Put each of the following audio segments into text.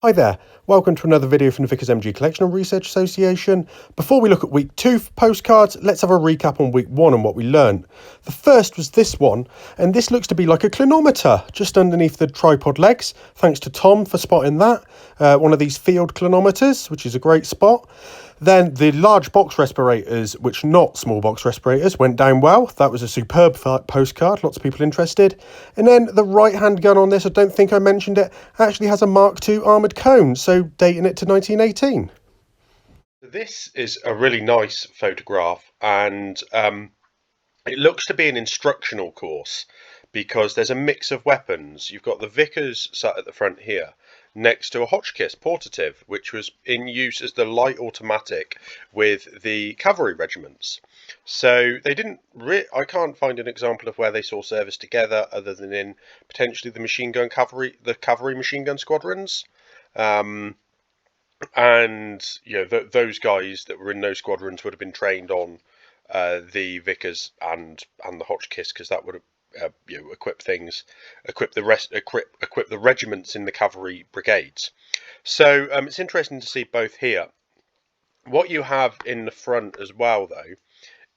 Hi there, welcome to another video from the Vickers MG Collectional Research Association. Before we look at week 2 for postcards, let's have a recap on week 1 and what we learned. The first was this one, and this looks to be like a clinometer just underneath the tripod legs. Thanks to Tom for spotting that. One of these field clinometers, which is a great spot. Then the large box respirators, which not small box respirators, went down well. That was a superb postcard, lots of people interested. And then the right hand gun on this, I don't think I mentioned it, actually has a Mark II armoured cone, so dating it to 1918. This is a really nice photograph, and it looks to be an instructional course because there's a mix of weapons. You've got the Vickers sat at the front here, next to a Hotchkiss portative, which was in use as the light automatic with the cavalry regiments. So they didn't I can't find an example of where they saw service together other than in potentially the cavalry machine gun squadrons. And you know, those guys that were in those squadrons would have been trained on the Vickers and the Hotchkiss, because that would have equip the regiments in the cavalry brigades. So it's interesting to see both here. What you have in the front as well, though,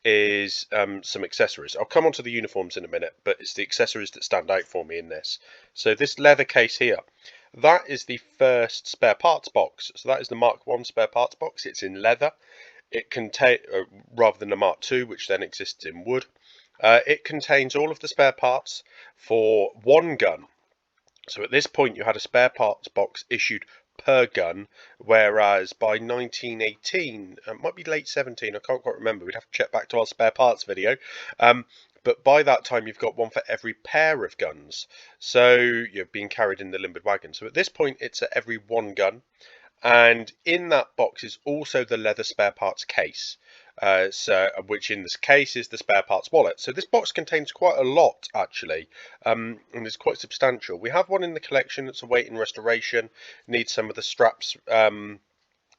is some accessories. I'll come on to the uniforms in a minute, but it's the accessories that stand out for me in this. So this leather case here, that is the first spare parts box. So that is the Mark I spare parts box. It's in leather. It contains, rather than the Mark II, which then exists in wood. It contains all of the spare parts for one gun. So at this point you had a spare parts box issued per gun, whereas by 1918, it might be late 17, I can't quite remember, we'd have to check back to our spare parts video, but by that time you've got one for every pair of guns, so you're being carried in the limbered wagon. So at this point it's at every one gun, and in that box is also the leather spare parts case, which in this case is the spare parts wallet. So this box contains quite a lot, actually, and it's quite substantial. We have one in the collection that's awaiting restoration, needs some of the straps,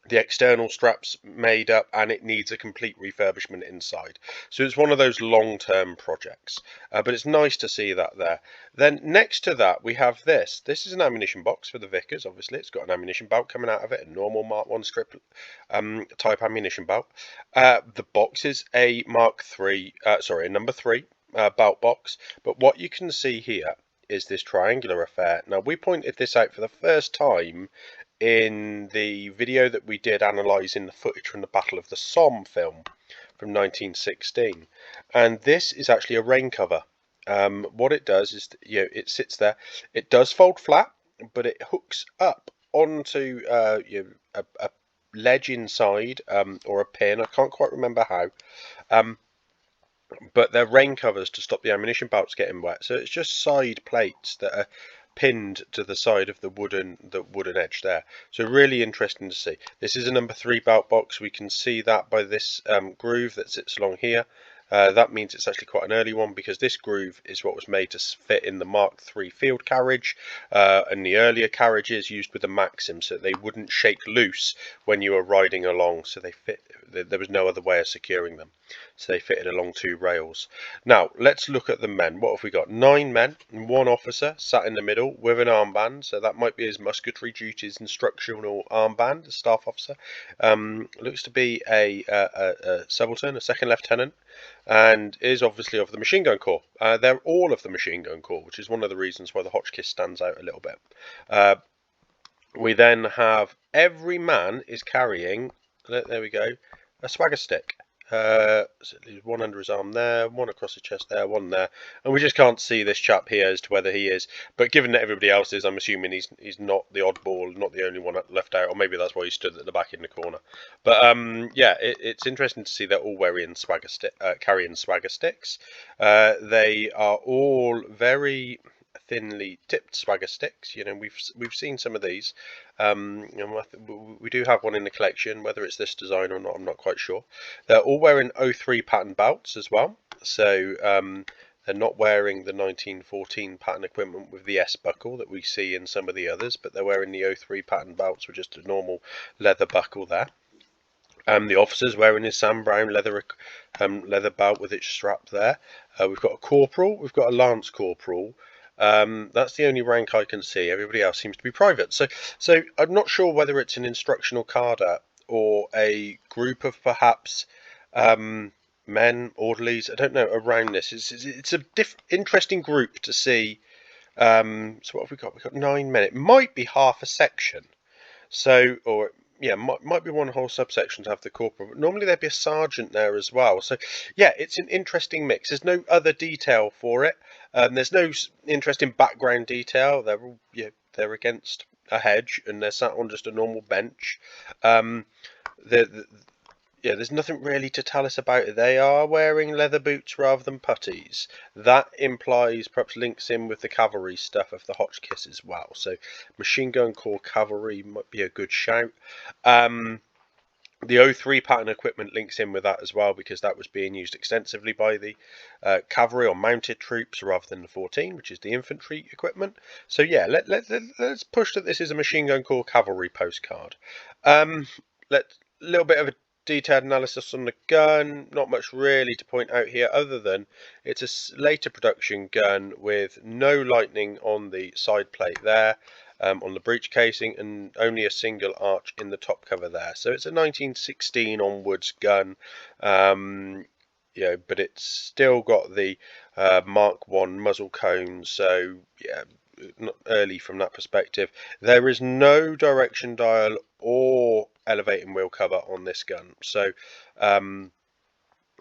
the external straps made up, and it needs a complete refurbishment inside. So it's one of those long-term projects, but it's nice to see that there. Then next to that we have this. This is an ammunition box for the Vickers. Obviously it's got an ammunition belt coming out of it, a normal Mark I strip type ammunition belt. The box is a a number 3 belt box, but what you can see here is this triangular affair. Now we pointed this out for the first time in the video that we did analysing the footage from the Battle of the Somme film from 1916, and this is actually a rain cover. What it does is, it sits there. It does fold flat, but it hooks up onto a ledge inside, or a pin. I can't quite remember how. But they're rain covers to stop the ammunition belts getting wet. So it's just side plates that are pinned to the side of the wooden edge there. So really interesting to see. This is a number 3 belt box. We can see that by this groove that sits along here. That means it's actually quite an early one, because this groove is what was made to fit in the Mark III field carriage, and the earlier carriages used with the Maxim, so they wouldn't shake loose when you were riding along. So they fit. There was no other way of securing them, so they fitted along 2 rails. Now let's look at the men. What have we got? 9 men and 1 officer sat in the middle with an armband. So that might be his musketry duties instructional armband, a staff officer. Looks to be a subaltern, a second lieutenant, and is obviously of the machine gun corps. They're all of the machine gun corps, which is one of the reasons why the Hotchkiss stands out a little bit. We then have every man is carrying, there we go, a swagger stick. So there's one under his arm there, one across his chest there, one there, and we just can't see this chap here as to whether he is, but given that everybody else is, I'm assuming he's not the oddball, not the only one left out, or maybe that's why he stood at the back in the corner. But yeah, it's interesting to see they're all wearing carrying swagger sticks. They are all very thinly tipped swagger sticks. We've seen some of these. We do have one in the collection. Whether it's this design or not, I'm not quite sure. They're all wearing 03 pattern belts as well. So they're not wearing the 1914 pattern equipment with the S buckle that we see in some of the others, but they're wearing the 03 pattern belts with just a normal leather buckle there. The officer's wearing his Sam Brown leather belt with its strap there. We've got a corporal, we've got a lance corporal, That's the only rank I can see. Everybody else seems to be private. So I'm not sure whether it's an instructional cadre or a group of perhaps men, orderlies. I don't know around this. It's a interesting group to see. So what have we got? We've got 9 men. It might be half a section. So, or yeah, might be one whole subsection to have the corporal. But normally there'd be a sergeant there as well. So yeah, it's an interesting mix. There's no other detail for it. There's no interesting background detail. They're all, yeah, they're against a hedge and they're sat on just a normal bench. The Yeah, there's nothing really to tell us about it. They are wearing leather boots rather than puttees. That implies, perhaps links in with the cavalry stuff of the Hotchkiss as well. So machine gun corps cavalry might be a good shout. The 03 pattern equipment links in with that as well, because that was being used extensively by the cavalry or mounted troops rather than the 14, which is the infantry equipment. So yeah, let's push that this is a machine gun corps cavalry postcard. Little bit of a detailed analysis on the gun. Not much really to point out here, other than it's a later production gun with no lightning on the side plate there. On the breech casing, and only a single arch in the top cover there. So it's a 1916 onwards gun, but it's still got the Mark 1 muzzle cone, so yeah, not early from that perspective. There is no direction dial or elevating wheel cover on this gun, so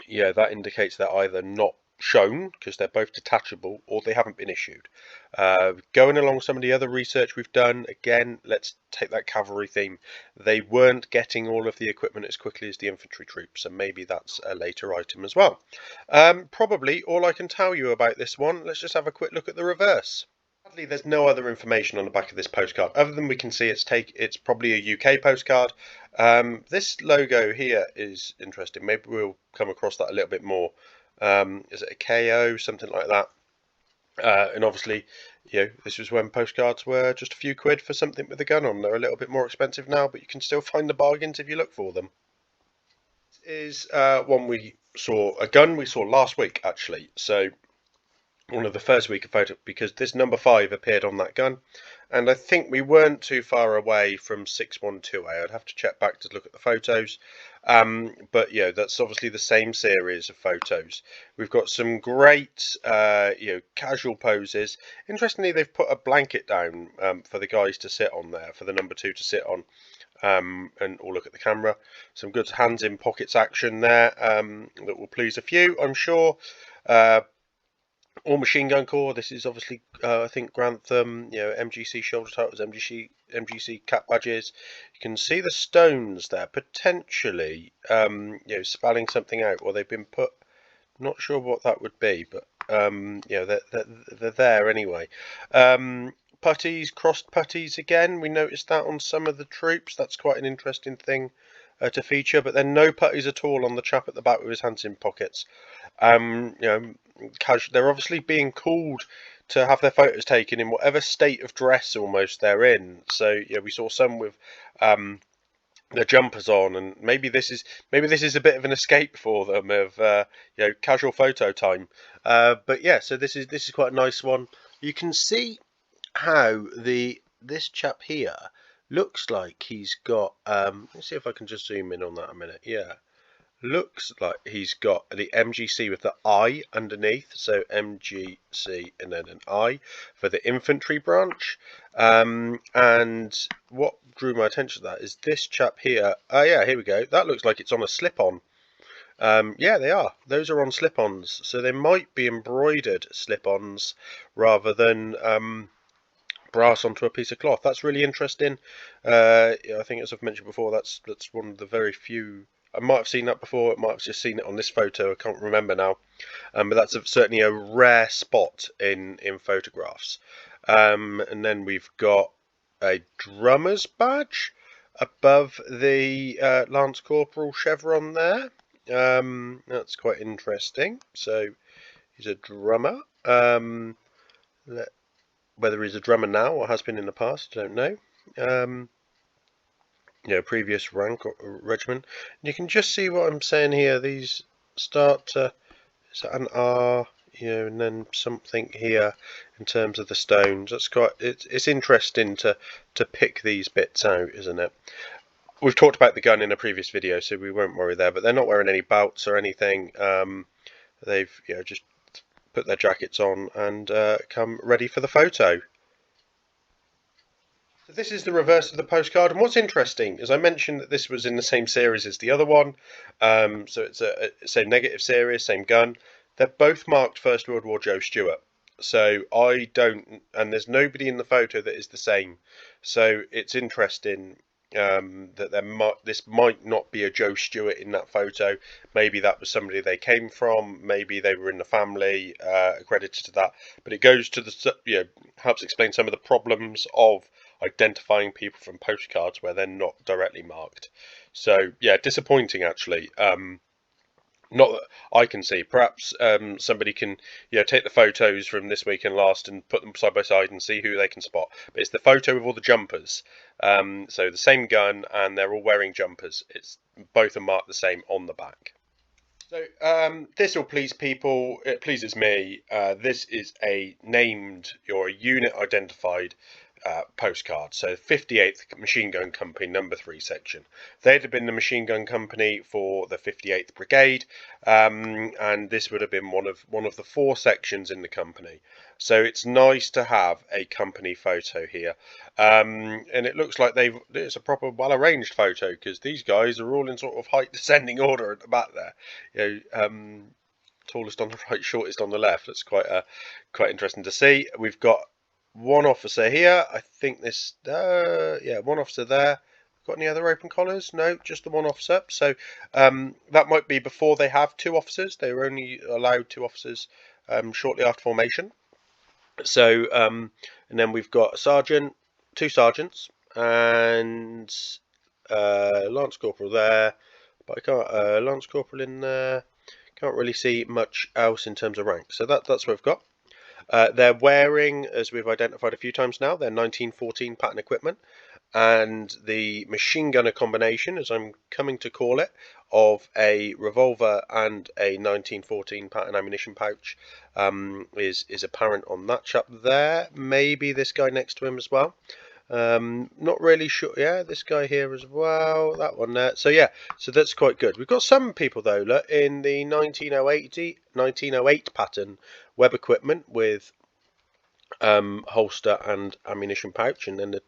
yeah, that indicates they're either not shown because they're both detachable, or they haven't been issued. Going along some of the other research we've done, again, let's take that cavalry theme. They weren't getting all of the equipment as quickly as the infantry troops, and maybe that's a later item as well. Probably all I can tell you about this one. Let's just have a quick look at the reverse. Sadly, there's no other information on the back of this postcard other than we can see it's probably a UK postcard. This logo here is interesting. Maybe we'll come across that a little bit more. Is it a KO, something like that? And obviously, this was when postcards were just a few quid for something with a gun on. They're a little bit more expensive now, but you can still find the bargains if you look for them. This is a gun we saw last week, actually. So one of the first week of photo, because this number 5 appeared on that gun, and I think we weren't too far away from 612A. I'd have to check back to look at the photos, but yeah, that's obviously the same series of photos. We've got some great casual poses. Interestingly, they've put a blanket down for the guys to sit on there, for the number 2 to sit on, and all look at the camera. Some good hands in pockets action there that will please a few, I'm sure. All machine gun corps. This is obviously, I think, Grantham, MGC shoulder titles, MGC cap badges. You can see the stones there, potentially, spelling something out, or they've been put. Not sure what that would be, but they're there anyway. Putties, crossed putties again. We noticed that on some of the troops. That's quite an interesting thing to feature. But then no putties at all on the chap at the back with his hands in pockets. They're obviously being called to have their photos taken in whatever state of dress almost they're in. So yeah, we saw some with their jumpers on, and maybe this is a bit of an escape for them of casual photo time. But yeah, so this is quite a nice one. You can see how this chap here looks like he's got. Let's see if I can just zoom in on that a minute. Yeah. Looks like he's got the MGC with the I underneath, so MGC and then an I for the infantry branch. And what drew my attention to that is this chap here. Oh yeah, here we go. That looks like it's on a slip-on. Yeah, they are. Those are on slip-ons, so they might be embroidered slip-ons rather than brass onto a piece of cloth. That's really interesting. I think, as I've mentioned before, that's one of the very few. I might have seen that before. I might have just seen it on this photo. I can't remember now. But that's certainly a rare spot in photographs. And then we've got a drummer's badge above the Lance Corporal chevron there. That's quite interesting. So he's a drummer. Whether he's a drummer now or has been in the past, I don't know. Previous rank or regiment. And you can just see what I'm saying here. These start to, is that an R, and then something here. in terms of the stones. That's quite. It's interesting to pick these bits out, isn't it? We've talked about the gun in a previous video, so we won't worry there. But they're not wearing any belts or anything. They've just put their jackets on and come ready for the photo. So this is the reverse of the postcard, and what's interesting is I mentioned that this was in the same series as the other one, so it's a same negative series, same gun. They're both marked First World War Joe Stewart, so I don't, and there's nobody in the photo that is the same, so it's interesting that this might not be a Joe Stewart in that photo. Maybe that was somebody they came from, maybe they were in the family accredited to that, but it goes to the helps explain some of the problems of identifying people from postcards where they're not directly marked. So yeah, disappointing actually. Not that I can see. Perhaps somebody can take the photos from this week and last and put them side by side and see who they can spot. But it's the photo with all the jumpers. So the same gun, and they're all wearing jumpers. Both are marked the same on the back. So this will please people. It pleases me. This is a named or a unit identified postcard. So 58th Machine Gun Company, number 3 section. They'd have been the machine gun company for the 58th Brigade, and this would have been one of the 4 sections in the company. So it's nice to have a company photo here, and it looks like it's a proper well-arranged photo, because these guys are all in sort of height descending order at the back there. Tallest on the right, shortest on the left. That's quite interesting to see. We've got one officer here. I think this, one officer there. Got any other open collars? No, just the one officer. So that might be before they have 2 officers. They were only allowed 2 officers shortly after formation. So and then we've got a sergeant, 2 sergeants, and lance corporal there. But I can't lance corporal in there. Can't really see much else in terms of rank. So that's what we've got. They're wearing, as we've identified a few times now, their 1914 pattern equipment, and the machine gunner combination, as I'm coming to call it, of a revolver and a 1914 pattern ammunition pouch is apparent on that chap there. Maybe this guy next to him as well. Not really sure. Yeah, this guy here as well. That one there. So yeah, so that's quite good. We've got some people though, look, in the 1908 pattern web equipment with holster and ammunition pouch, and then the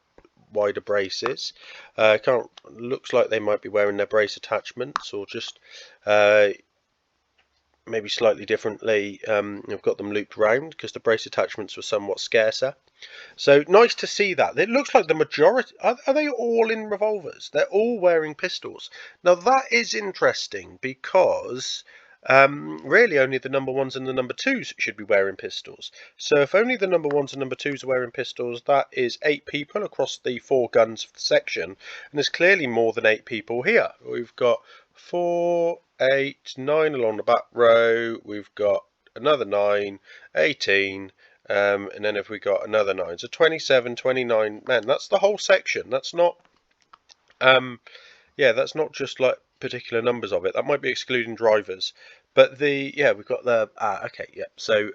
wider braces. Looks like they might be wearing their brace attachments, or just maybe slightly differently. I've got them looped round because the brace attachments were somewhat scarcer. So nice to see that. It looks like the majority, are they all in revolvers? They're all wearing pistols. Now that is interesting, because really only the number 1s and the number 2s should be wearing pistols. So if only the number 1s and number 2s are wearing pistols, that is 8 people across the 4 guns of the section, and there's clearly more than 8 people here. We've got 4, 8, 9 along the back row. We've got another 9, 18. And then if we got another 9, so 27, 29 men. That's the whole section. That's not, that's not just like particular numbers of it. That might be excluding drivers. But we've got the So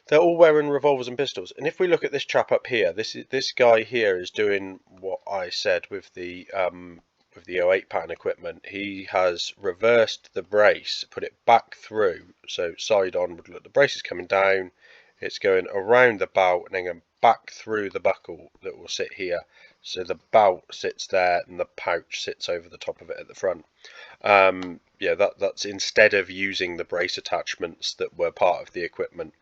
they're all wearing revolvers and pistols. And if we look at this chap up here, this guy here is doing what I said with the 08 pattern equipment. He has reversed the brace, put it back through. So side onward. Look, the brace is coming down. It's going around the belt and then going back through the buckle that will sit here. So the belt sits there and the pouch sits over the top of it at the front. That's instead of using the brace attachments that were part of the equipment.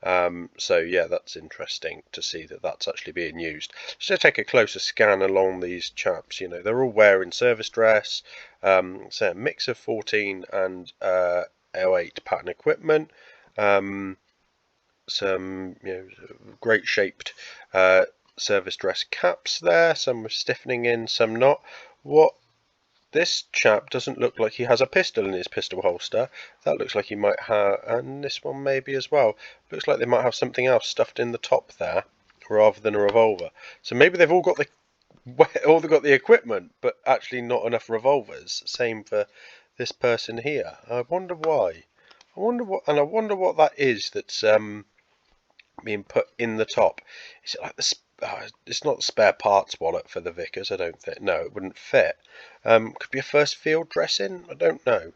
That's interesting to see that that's actually being used. Just to take a closer scan along these chaps, they're all wearing service dress. So a mix of 14 and 08 pattern equipment. Some great shaped service dress caps there. Some were stiffening in, some not. This chap doesn't look like he has a pistol in his pistol holster. That looks like he might have, and this one maybe as well. Looks like they might have something else stuffed in the top there rather than a revolver. So maybe they've all got the equipment, but actually not enough revolvers. Same for this person here. I wonder why. I wonder what that is. That's being put in the top. Is it like it's not the spare parts wallet for the Vickers, I don't think. No, it wouldn't fit. Could be a first field dressing, I don't know.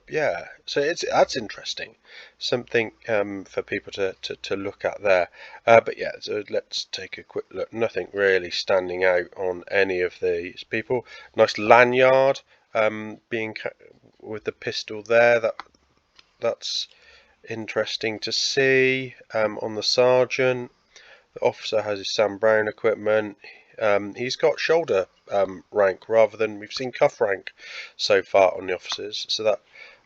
Yeah, so that's interesting. Something for people to look at there. But yeah, so let's take a quick look. Nothing really standing out on any of these people. Nice lanyard being with the pistol there. That's interesting to see. On the sergeant, the officer has his Sam Brown equipment. He's got shoulder rank rather than we've seen cuff rank so far on the officers, so that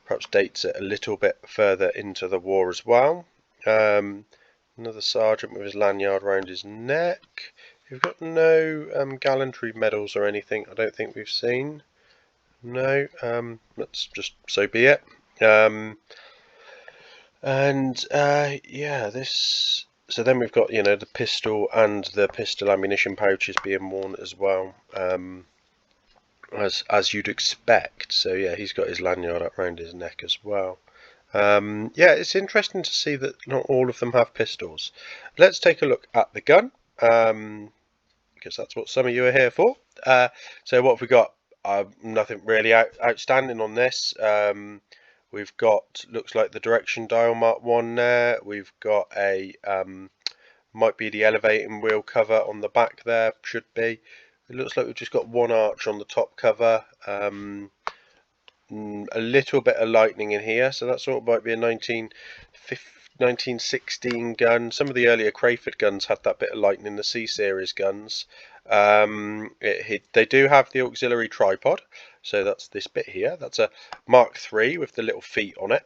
perhaps dates it a little bit further into the war as well. Another sergeant with his lanyard round his neck. We've got no gallantry medals or anything, I don't think we've seen. No, that's just so be it. Yeah, this. So then we've got, the pistol and the pistol ammunition pouches being worn as well, as you'd expect. So yeah, he's got his lanyard up around his neck as well. Yeah, it's interesting to see that not all of them have pistols. Let's take a look at the gun, because that's what some of you are here for. So what have we got? Nothing really outstanding on this. We've got, looks like the direction dial Mark 1 there. We've got a, might be the elevating wheel cover on the back there, should be. It looks like we've just got one arch on the top cover. A little bit of lightning in here, so that sort of might be a 1916 gun. Some of the earlier Crayford guns had that bit of lightning, the C-series guns. They do have the auxiliary tripod, so that's this bit here. That's a Mark III with the little feet on it.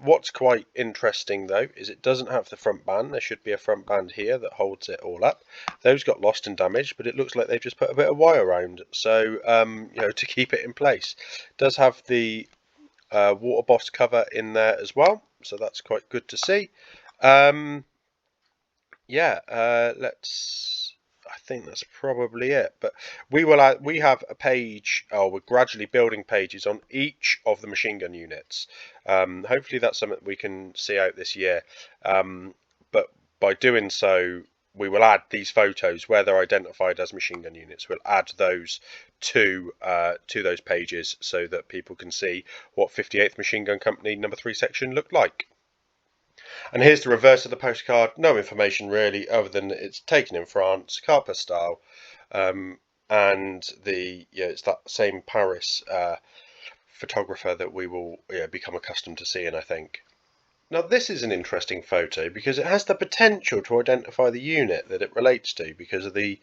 What's quite interesting though is it doesn't have the front band. There should be a front band here that holds it all up. Those got lost and damaged, but it looks like they've just put a bit of wire around, so to keep it in place. It does have the water boss cover in there as well, so that's quite good to see. I think that's probably it, but we have a page, we're gradually building pages on each of the machine gun units. Hopefully that's something we can see out this year, but by doing so we will add these photos where they're identified as machine gun units. We'll add those to those pages so that people can see what 58th Machine Gun Company number 3 section looked like. And here's the reverse of the postcard. No information really, other than it's taken in France, carte postale, and it's that same Paris photographer that we will become accustomed to seeing, I think. Now this is an interesting photo because it has the potential to identify the unit that it relates to because of the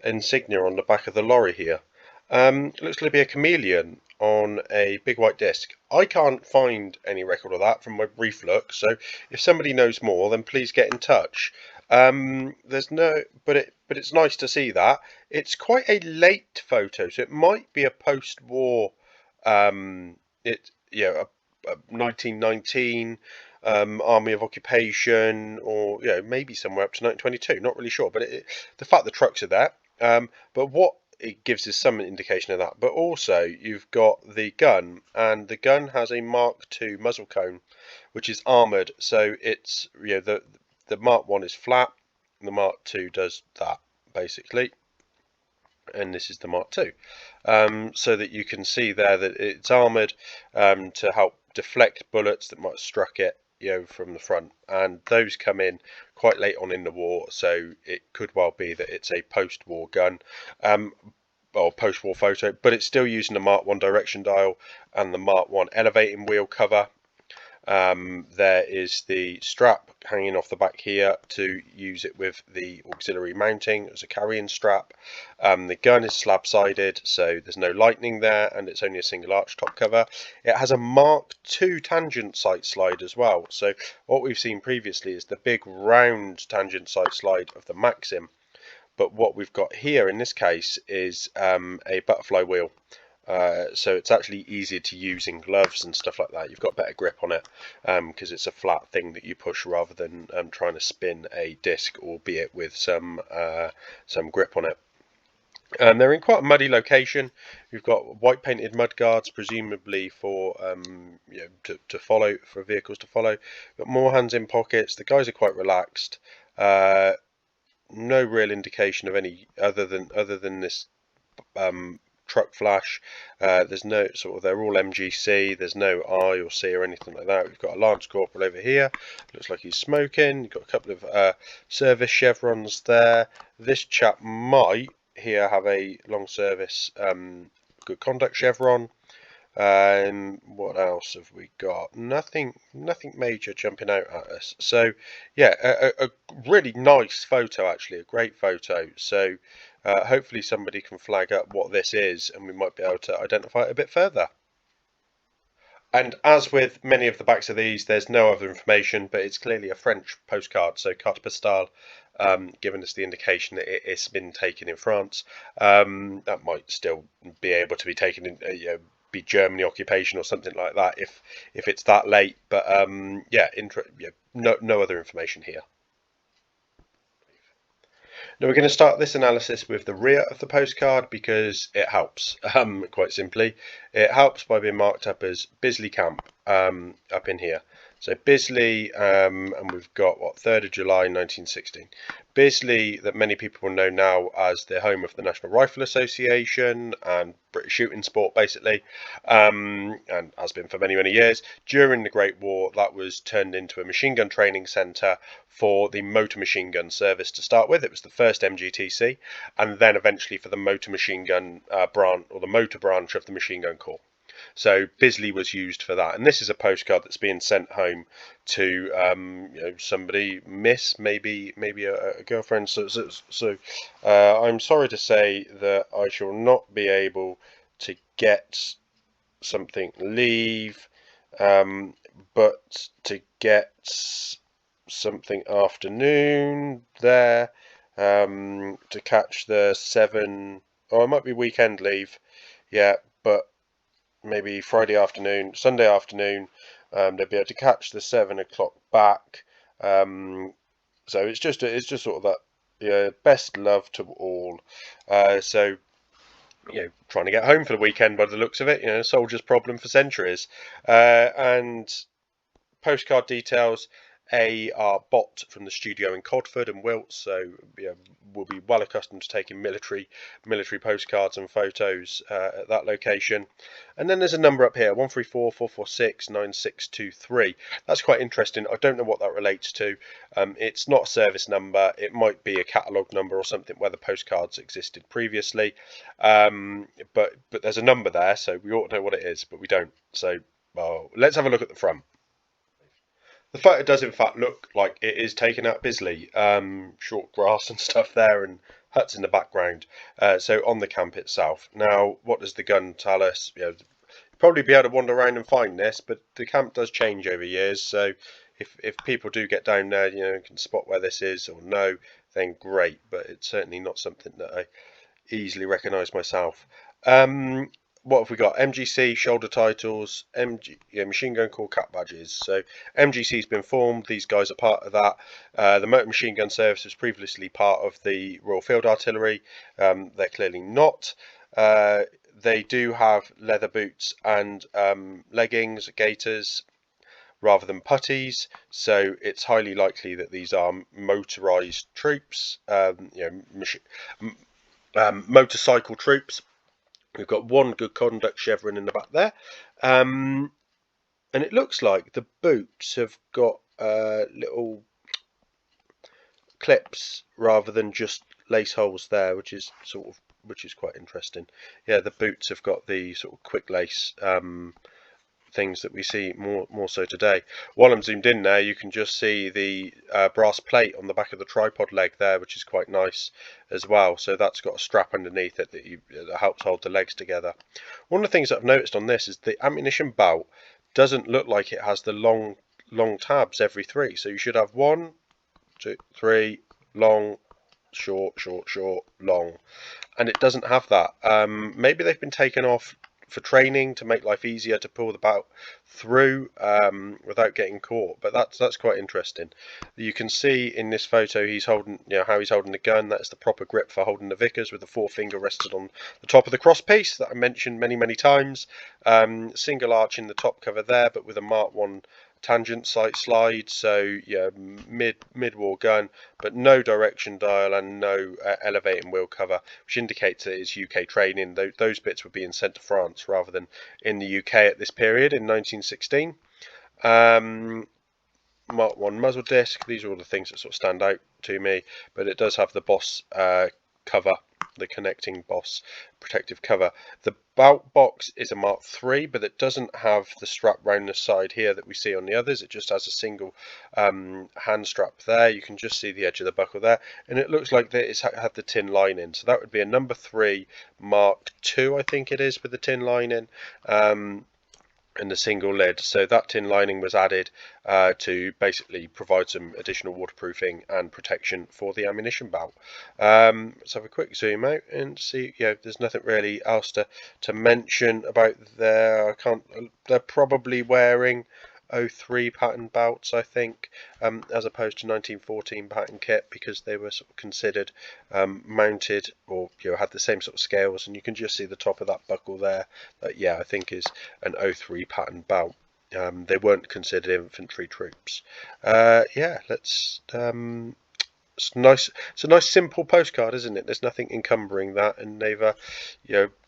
insignia on the back of the lorry here. It looks to be a chameleon on a big white disc. I can't find any record of that from my brief look, so if somebody knows more then please get in touch. There's no, but it's nice to see that. It's quite a late photo, so it might be a post-war, 1919 Army of Occupation, or maybe somewhere up to 1922. Not really sure, but the fact the trucks are there. But what it gives us some indication of that, but also you've got the gun, and the gun has a Mark II muzzle cone which is armoured, so it's the Mark 1 is flat and the Mark II does that basically, and this is the Mark II, so that you can see there that it's armoured to help deflect bullets that might have struck it from the front, and those come in quite late on in the war, so it could well be that it's a post-war gun, or post-war photo, but it's still using the Mark 1 direction dial and the Mark 1 elevating wheel cover. There is the strap hanging off the back here to use it with the auxiliary mounting as a carrying strap. The gun is slab-sided, so there's no lightning there, and it's only a single arch top cover. It has a Mark II tangent sight slide as well, so what we've seen previously is the big round tangent sight slide of the Maxim, but what we've got here in this case is a butterfly wheel. So it's actually easier to use in gloves and stuff like that. You've got better grip on it because it's a flat thing that you push rather than trying to spin a disc, albeit with some grip on it. They're in quite a muddy location. We've got white painted mud guards, presumably for to follow, for vehicles to follow. Got more hands in pockets. The guys are quite relaxed. No real indication of any other than this truck flash. There's no sort of, they're all MGC. There's no I or C or anything like that. We've got a Lance Corporal over here. Looks like he's smoking. You've got a couple of service chevrons there. This chap might here have a long service good conduct chevron. What else have we got? Nothing major jumping out at us. So yeah, a really nice photo, actually, a great photo. So hopefully somebody can flag up what this is, and we might be able to identify it a bit further. And as with many of the backs of these, there's no other information, but it's clearly a French postcard, so carte postale, giving us the indication that it's been taken in France. That might still be able to be taken in, be Germany occupation or something like that if it's that late. But no other information here. Now we're going to start this analysis with the rear of the postcard because it helps, quite simply. It helps by being marked up as Bisley Camp up in here. So Bisley, and we've got, what, 3rd of July 1916. Bisley, that many people will know now as the home of the National Rifle Association and British shooting sport, basically, and has been for many, many years. During the Great War, that was turned into a machine gun training centre for the motor machine gun service to start with. It was the first MGTC, and then eventually for the motor machine gun branch, or the motor branch of the Machine Gun Corps. So Bisley was used for that, and this is a postcard that's being sent home to somebody, miss, maybe a girlfriend. So I'm sorry to say that I shall not be able to get something leave, but to get something afternoon there, to catch the 7. Oh, it might be weekend leave, yeah, but maybe Friday afternoon, Sunday afternoon, they'll be able to catch the 7 o'clock back. So it's just sort of that, best love to all. So trying to get home for the weekend by the looks of it, soldier's problem for centuries. And postcard details. Are bought from the studio in Codford and Wilts, so we'll be well accustomed to taking military postcards and photos at that location. And then there's a number up here, 134-446-9623. That's quite interesting. I don't know what that relates to. It's not a service number. It might be a catalogue number or something where the postcards existed previously. But there's a number there, so we ought to know what it is, but we don't. So let's have a look at the front. The photo does in fact look like it is taken at Bisley. Short grass and stuff there, and huts in the background. So on the camp itself. Now, what does the gun tell us? Probably be able to wander around and find this, but the camp does change over years. So if people do get down there, can spot where this is or know, then great. But it's certainly not something that I easily recognise myself. What have we got? MGC, shoulder titles, Machine Gun Corps cap badges. So MGC's been formed. These guys are part of that. The Motor Machine Gun Service was previously part of the Royal Field Artillery. They're clearly not. They do have leather boots and leggings, gaiters, rather than puttees. So it's highly likely that these are motorised troops. Motorcycle troops. We've got one good conduct chevron in the back there, and it looks like the boots have got little clips rather than just lace holes there, which is quite interesting. Yeah, the boots have got the sort of quick lace things that we see more so today. While I'm zoomed in there, you can just see the brass plate on the back of the tripod leg there, which is quite nice as well. So that's got a strap underneath it that helps hold the legs together. One of the things that I've noticed on this is the ammunition belt doesn't look like it has the long tabs every 3. So you should have 1, 2, 3, long, short, long, and it doesn't have that. Maybe they've been taken off for training, to make life easier, to pull the belt through without getting caught. But that's quite interesting. You can see in this photo he's holding, how he's holding the gun. That's the proper grip for holding the Vickers, with the forefinger rested on the top of the cross-piece that I mentioned many times. Single arch in the top cover there, but with a Mark 1 tangent sight slide, so yeah, mid-war gun, but no direction dial and no elevating wheel cover, which indicates that it's UK training. Those bits were being sent to France rather than in the UK at this period in 1916. Mark 1 muzzle disc. These are all the things that sort of stand out to me, but it does have the Boss cover, the connecting Boss protective cover. The belt box is a Mark 3, but it doesn't have the strap round the side here that we see on the others. It just has a single hand strap there. You can just see the edge of the buckle there, and it looks like that it's had the tin lining. So that would be a number 3 Mark 2, I think it is, with the tin lining. And the single lid. So that tin lining was added to basically provide some additional waterproofing and protection for the ammunition belt. Let's have a quick zoom out and see. There's nothing really else to mention about there. They're probably wearing 03 pattern belts, I think, as opposed to 1914 pattern kit, because they were sort of considered mounted, or had the same sort of scales, and you can just see the top of that buckle there that I think is an 03 pattern belt. They weren't considered infantry troops. Let's it's nice. It's a nice simple postcard, isn't it? There's nothing encumbering that, and they've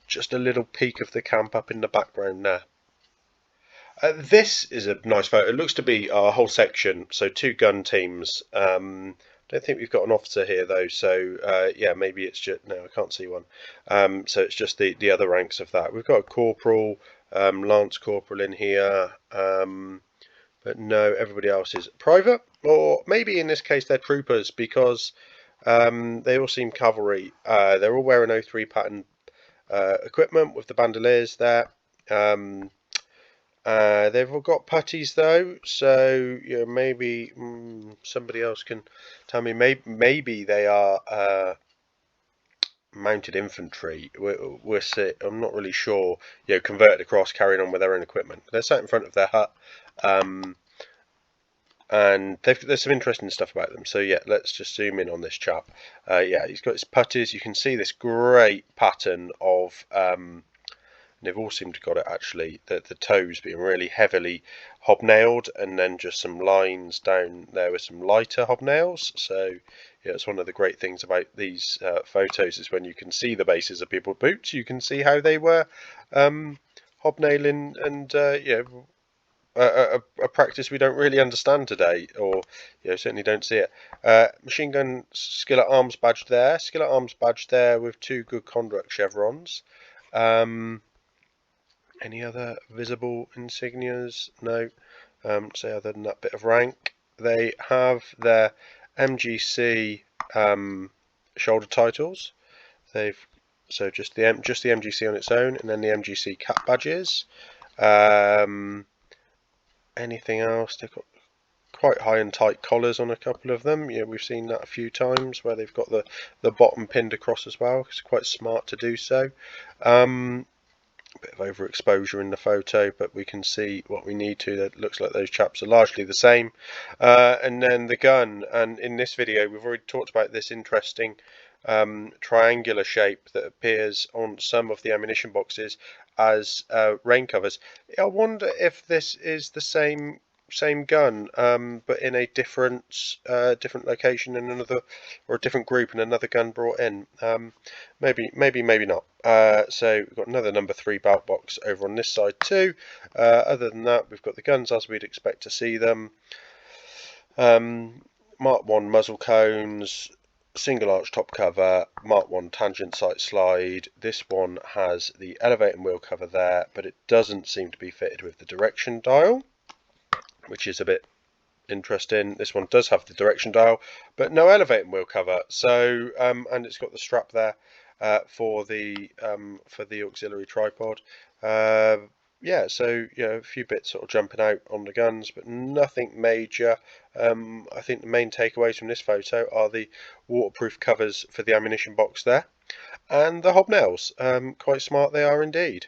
just a little peek of the camp up in the background there. This is a nice photo. It looks to be our whole section, so 2 gun teams. Don't think we've got an officer here though, so maybe it's just, no, I can't see one. So it's just the other ranks of that. We've got a corporal, lance corporal in here, but no, everybody else is private, or maybe in this case they're troopers, because they all seem cavalry. They're all wearing 03 pattern equipment with the bandoliers there. They've all got putties though, so maybe somebody else can tell me. Maybe they are mounted infantry. We're I'm not really sure. Converted across, carrying on with their own equipment. They're sat in front of their hut, and there's some interesting stuff about them. So let's just zoom in on this chap. He's got his putties. You can see this great pattern of. They've all seemed to got it actually, the toes being really heavily hobnailed, and then just some lines down there with some lighter hobnails. So it's one of the great things about these photos is when you can see the bases of people's boots, you can see how they were hobnailing, and a practice we don't really understand today, or certainly don't see it. Machine gun skillet arms badge there with 2 good conduct chevrons. Any other visible insignias? No. So other than that bit of rank, they have their MGC shoulder titles. Just the MGC on its own, and then the MGC cap badges. Anything else? They've got quite high and tight collars on a couple of them. We've seen that a few times where they've got the bottom pinned across as well. It's quite smart to do so. Bit of overexposure in the photo, but we can see what we need to. That looks like those chaps are largely the same. And then the gun, and in this video we've already talked about this interesting triangular shape that appears on some of the ammunition boxes as rain covers. I wonder if this is the same gun, but in a different location, in another, or a different group, and another gun brought in. Maybe not. So we've got another number 3 belt box over on this side too. Other than that, we've got the guns as we'd expect to see them. Mark 1 muzzle cones, single arch top cover, Mark 1 tangent sight slide. This one has the elevating wheel cover there, but it doesn't seem to be fitted with the direction dial, which is a bit interesting. This one does have the direction dial, but no elevating wheel cover. So and it's got the strap there for the auxiliary tripod. So a few bits sort of jumping out on the guns, but nothing major. I think the main takeaways from this photo are the waterproof covers for the ammunition box there, and the hobnails. Quite smart they are indeed.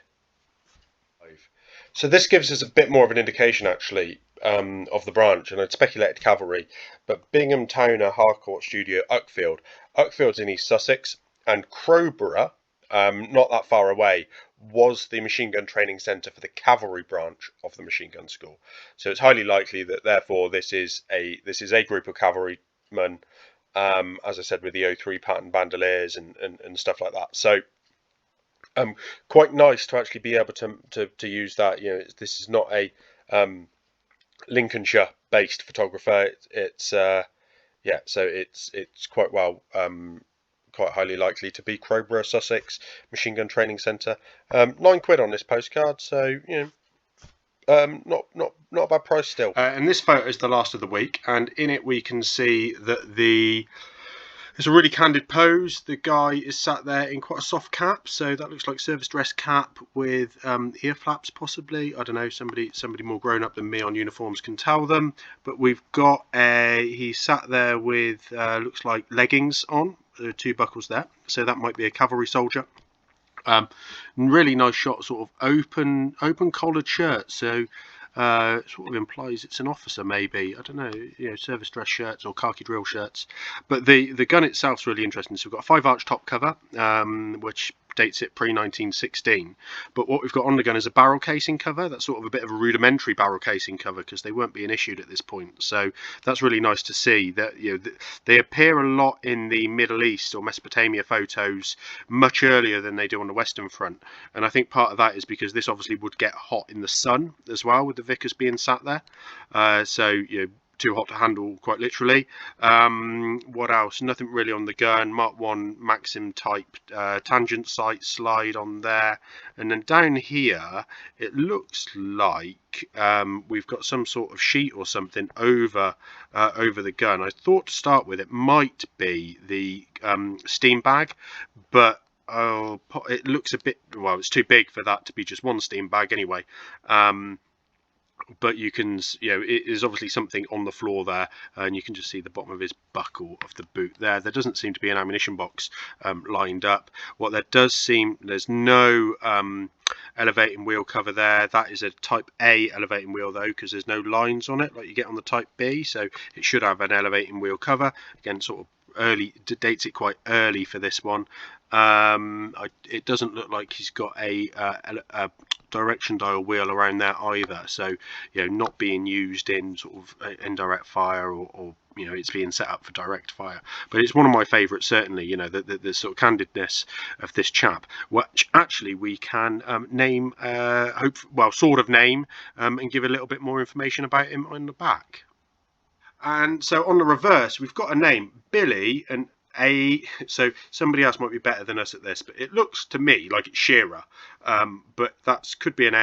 So this gives us a bit more of an indication, actually, of the branch, and I'd speculated cavalry, but Bingham Toner Harcourt Studio Uckfield. Uckfield's in East Sussex, and Crowborough, not that far away, was the machine gun training centre for the cavalry branch of the machine gun school. So it's highly likely that, therefore, this is a group of cavalrymen, as I said, with the 03 pattern bandoliers and stuff like that. So quite nice to actually be able to use that. You know, this is not a Lincolnshire based photographer. It's yeah, so it's quite well quite highly likely to be Crowborough, Sussex Machine Gun Training Centre. £9 on this postcard, so you know, not a bad price still. And this photo is the last of the week, and in it we can see that it's a really candid pose. The guy is sat there in quite a soft cap, so that looks like service dress cap with ear flaps, possibly. I don't know. Somebody more grown up than me on uniforms can tell them. But we've got he sat there with looks like leggings on. There are 2 buckles there, so that might be a cavalry soldier. Really nice shot, sort of open collared shirt. So. Sort of implies it's an officer, maybe. I don't know, you know, service dress shirts or khaki drill shirts. But the gun itself's really interesting. So we've got a 5-arch top cover, which dates it pre-1916. But what we've got on the gun is a barrel casing cover. That's sort of a bit of a rudimentary barrel casing cover because they weren't being issued at this point. So that's really nice to see that, you know, they appear a lot in the Middle East or Mesopotamia photos much earlier than they do on the Western Front. And I think part of that is because this obviously would get hot in the sun as well, with the Vickers being sat there. So, you know, too hot to handle, quite literally. What else? Nothing really on the gun. Mark 1 Maxim type tangent sight slide on there, and then down here it looks like we've got some sort of sheet or something over the gun. I thought to start with it might be the steam bag, but it looks a bit, well, it's too big for that to be just one steam bag anyway. But you can, you know, it is obviously something on the floor there, and you can just see the bottom of his buckle of the boot there. There doesn't seem to be an ammunition box lined up. What there does seem, there's no elevating wheel cover there. That is a Type A elevating wheel though, because there's no lines on it like you get on the Type B, so it should have an elevating wheel cover. Again, sort of early, dates it quite early for this one. It doesn't look like he's got a direction dial wheel around there either, so you know, not being used in sort of indirect fire or you know, it's being set up for direct fire. But it's one of my favourites, certainly. You know, the sort of candidness of this chap, which actually we can name, sort of name, and give a little bit more information about him on the back. And so on the reverse, we've got a name, Billy, and so somebody else might be better than us at this, but it looks to me like it's Shearer, but that could be an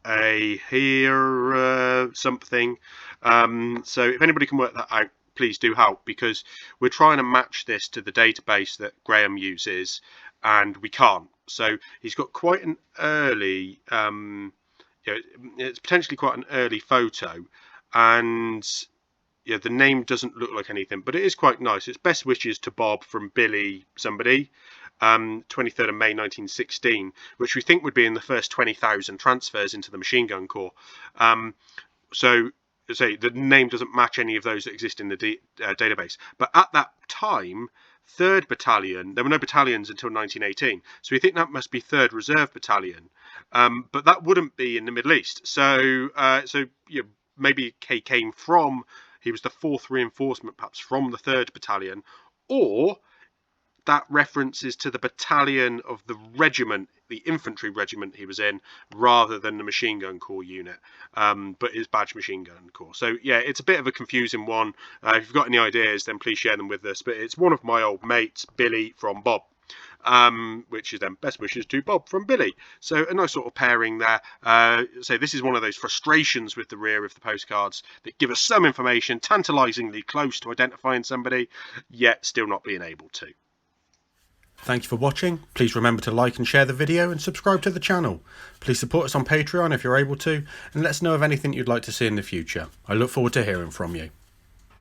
A here something. So if anybody can work that out, please do help, because we're trying to match this to the database that Graham uses, and we can't. So he's got quite an early, you know, it's potentially quite an early photo, and yeah, the name doesn't look like anything, but it is quite nice. It's best wishes to Bob from Billy somebody, 23rd of May 1916, which we think would be in the first 20,000 transfers into the Machine Gun Corps. So say the name doesn't match any of those that exist in the database. But at that time, 3rd Battalion, there were no battalions until 1918. So we think that must be 3rd Reserve Battalion. But that wouldn't be in the Middle East. So you know, maybe he came from, he was the 4th reinforcement, perhaps from the 3rd Battalion, or that references to the battalion of the regiment, the infantry regiment he was in, rather than the Machine Gun Corps unit, but his badge Machine Gun Corps. So yeah, it's a bit of a confusing one. If you've got any ideas, then please share them with us. But it's one of my old mates, Billy from Bob. Which is then best wishes to Bob from Billy. So a nice sort of pairing there. So this is one of those frustrations with the rear of the postcards that give us some information, tantalisingly close to identifying somebody, yet still not being able to. Thank you for watching. Please remember to like and share the video and subscribe to the channel. Please support us on Patreon if you're able to, and let us know of anything you'd like to see in the future. I look forward to hearing from you.